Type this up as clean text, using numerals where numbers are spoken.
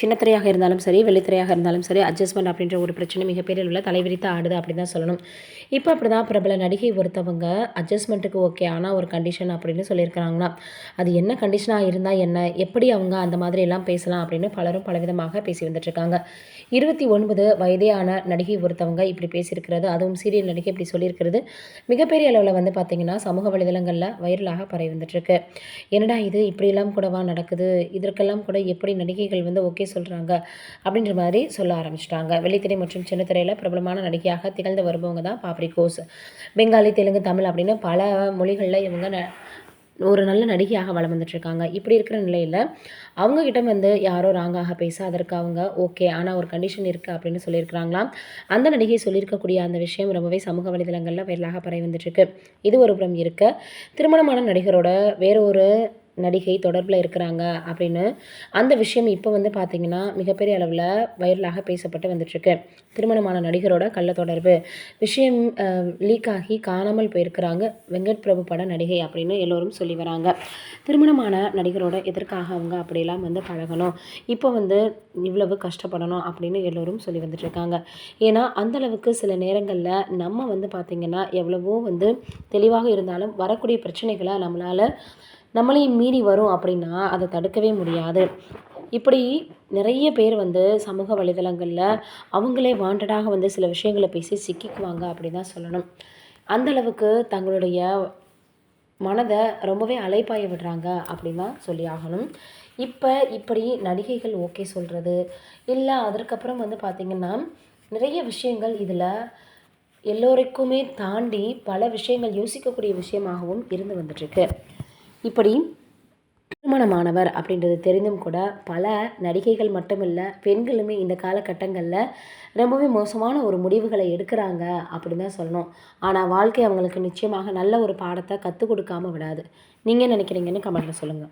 சின்ன திரையாக இருந்தாலும் சரி, வெள்ளித்திரையாக இருந்தாலும் சரி, அட்ஜஸ்ட்மெண்ட் அப்படின்ற ஒரு பிரச்சனை மிகப்பெரிய அளவுல தலைவிரித்து ஆடுது அப்படின்னு தான் சொல்லணும். இப்போ அப்படிதான் பிரபல நடிகை ஒருத்தவங்க அட்ஜஸ்ட்மெண்ட்டுக்கு ஓகே. ஆனா ஒரு கண்டிஷன் அப்படின்னு சொல்லியிருக்கிறாங்களாம். அது என்ன கண்டிஷனா இருந்தா என்ன? எப்படி அவங்க அந்த மாதிரியெல்லாம் பேசலாம் அப்படின்னு பலரும் பலவிதமாக பேசி வந்துட்டுருக்காங்க. 29 வயதே ஆன நடிகை ஒருத்தவங்க இப்படி பேசியிருக்கிறது, அதுவும் சீரியல் நடிகை இப்படி சொல்லியிருக்கிறது, மிகப்பெரிய அளவுல வந்து பார்த்தீங்கன்னா, சமூக வலைதளங்கள்ல வைரலாக பரவி வந்துட்டுருக்கு. என்னடா இது இப்படியெல்லாம் கூடவா நடக்குது? இதற்கெல்லாம் கூட எப்படி நடிகைகள் வந்து ஓகே சொல்றாங்க? அப்படின்ற மாரி சொல்ல ஆரம்பிச்சுட்டாங்க. வெள்ளித்திரை மற்றும் சின்ன திரையில பிரபலமான நடிகையாக திகழ்ந்து வருபவங்க தான் பாப்ரி கோஸ். பெங்காலி, தெலுங்கு, தமிழ் அப்படின்னு பல மொழிகள்ல இவங்க ஒரு நல்ல நடிகையாக வலம் வந்துட்டுருக்காங்க. இப்படி இருக்கிற நிலையில, அவங்க கிட்ட வந்து யாரோ ராங்காக பேச, அதற்கு அவங்க ஓகே. ஆனா ஒரு கண்டிஷன் இருக்கு அப்படின்னு சொல்லியிருக்கிறாங்களாம். அந்த நடிகை சொல்லியிருக்கக்கூடிய அந்த விஷயம் ரொம்பவே சமூக வலைதளங்கள்ல வைரலாக பரவி வந்துட்டுருக்கு. இது ஒரு புறம் இருக்க, திருமணமான நடிகரோட வேற ஒரு நடிகை தொடர்பில இருக்கிறாங்க அப்படின்னு, அந்த விஷயம் இப்போ வந்து பார்த்தீங்கன்னா, மிகப்பெரிய அளவுல வைரலாக பேசப்பட்டு வந்துட்டுருக்கு. திருமணமான நடிகரோட கள்ள தொடர்பு விஷயம் லீக் ஆகி காணாமல் போயிருக்கிறாங்க வெங்கட் பிரபு பட நடிகை அப்படின்னு எல்லோரும் சொல்லி வராங்க. திருமணமான நடிகரோட எதற்காக அவங்க அப்படியெல்லாம் வந்து பழகணும்? இப்போ வந்து இவ்வளவு கஷ்டப்படணும் அப்படின்னு எல்லோரும் சொல்லி வந்துட்டுருக்காங்க. ஏன்னா, அந்த அளவுக்கு சில நேரங்கள்ல நம்ம வந்து பார்த்திங்கன்னா, எவ்வளவோ வந்து தெளிவாக இருந்தாலும் வரக்கூடிய பிரச்சனைகள நம்மளையும் மீறி வரும் அப்படின்னா, அத தடுக்கவே முடியாது. இப்படி நிறைய பேர் வந்து சமூக வலைதளங்கள்ல அவங்களே வாண்டடாக வந்து சில விஷயங்கள பேசி சிக்கிக்குவாங்க அப்படின்னு தான் சொல்லணும். அந்த அளவுக்கு தங்களுடைய மனத ரொம்பவே அலைப்பாய விடுறாங்க அப்படின்னு தான் சொல்லி ஆகணும். இப்படி நடிகைகள் ஓகே சொல்றது, இல்ல அதற்கப்புறம் வந்து பார்த்தீங்கன்னா, நிறைய விஷயங்கள் இதில எல்லோருக்குமே தாண்டி பல விஷயங்கள் யோசிக்கக்கூடிய விஷயமாகவும் இருந்து வந்துட்டுருக்கு. இப்படி திருமணமானவர் அப்படின்றது தெரிந்தும் கூட பல நடிகைகள் மட்டுமில்ல, பெண்களுமே இந்த காலகட்டங்கள்ல ரொம்பவே மோசமான ஒரு முடிவுகள எடுக்குறாங்க அப்படின்னு தான் சொல்லணும். ஆனா வாழ்க்கை அவங்களுக்கு நிச்சயமாக நல்ல ஒரு பாடத்த கத்துக் கொடுக்காம விடாது. நீங்க என்ன நினைக்கிறீங்கன்னு கமெண்ட்ல சொல்லுங்க.